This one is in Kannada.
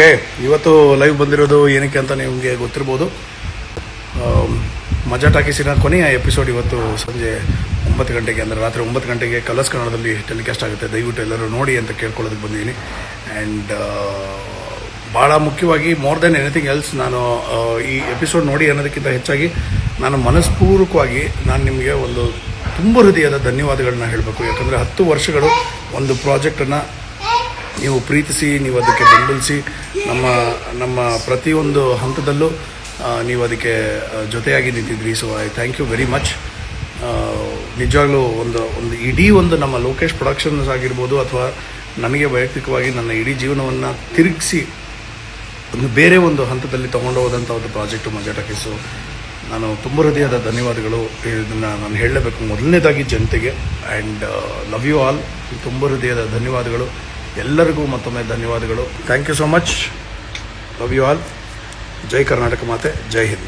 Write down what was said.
ಓಕೆ, ಇವತ್ತು ಲೈವ್ ಬಂದಿರೋದು ಏನಕ್ಕೆ ಅಂತ ನಿಮಗೆ ಗೊತ್ತಿರ್ಬೋದು. ಮಜಾ ಟಾಕೀಸಿನ ಕೊನೆಯ ಎಪಿಸೋಡ್ ಇವತ್ತು ಸಂಜೆ 9 ಗಂಟೆಗೆ, ಅಂದರೆ ರಾತ್ರಿ 9 ಗಂಟೆಗೆ ಕಲರ್ಸ್ ಕನ್ನಡದಲ್ಲಿ ಟೆಲಿಕಾಸ್ಟ್ ಆಗುತ್ತೆ. ದಯವಿಟ್ಟು ಎಲ್ಲರೂ ನೋಡಿ ಅಂತ ಕೇಳ್ಕೊಳ್ಳೋದಕ್ಕೆ ಬಂದಿದ್ದೀನಿ. ಆ್ಯಂಡ್ ಭಾಳ ಮುಖ್ಯವಾಗಿ ಮೋರ್ ದೆನ್ ಎನಿಥಿಂಗ್ ಎಲ್ಸ್, ನಾನು ಈ ಎಪಿಸೋಡ್ ನೋಡಿ ಅನ್ನೋದಕ್ಕಿಂತ ಹೆಚ್ಚಾಗಿ ನಾನು ಮನಸ್ಪೂರ್ವಕವಾಗಿ ನಿಮಗೆ ಒಂದು ತುಂಬ ಹೃದಯದ ಧನ್ಯವಾದಗಳನ್ನ ಹೇಳಬೇಕು. ಯಾಕಂದರೆ 10 ವರ್ಷಗಳು ಒಂದು ಪ್ರಾಜೆಕ್ಟನ್ನು ನೀವು ಪ್ರೀತಿಸಿ, ನೀವು ಅದಕ್ಕೆ ಬೆಂಬಲಿಸಿ, ನಮ್ಮ ಪ್ರತಿಯೊಂದು ಹಂತದಲ್ಲೂ ನೀವು ಅದಕ್ಕೆ ಜೊತೆಯಾಗಿ ನಿಂತಿದ್ರಿ. So I thank you very much. ನಿಜವಾಗ್ಲೂ ಒಂದು ಇಡೀ ನಮ್ಮ ಲೋಕೇಶ್ ಪ್ರೊಡಕ್ಷನ್ಸ್ ಆಗಿರ್ಬೋದು, ಅಥವಾ ನನಗೆ ವೈಯಕ್ತಿಕವಾಗಿ ನನ್ನ ಇಡೀ ಜೀವನವನ್ನು ತಿರುಗಿಸಿ ಬೇರೆ ಒಂದು ಹಂತದಲ್ಲಿ ತೊಗೊಂಡು ಹೋದಂಥ ಒಂದು ಪ್ರಾಜೆಕ್ಟು ಮಜಾ ಟಾಕೀಸು. ನಾನು ತುಂಬ ಹೃದಯದ ಧನ್ಯವಾದಗಳು. ಇದನ್ನು ನಾನು ಹೇಳಲೇಬೇಕು ಮೊದಲನೇದಾಗಿ ಜನತೆಗೆ. And love you all. ತುಂಬ ಹೃದಯದ ಧನ್ಯವಾದಗಳು ಎಲ್ಲರಿಗೂ. ಮತ್ತೊಮ್ಮೆ ಧನ್ಯವಾದಗಳು. Thank you so much. Love you all. ಜೈ ಕರ್ನಾಟಕ ಮಾತೆ, ಜೈ ಹಿಂದ್.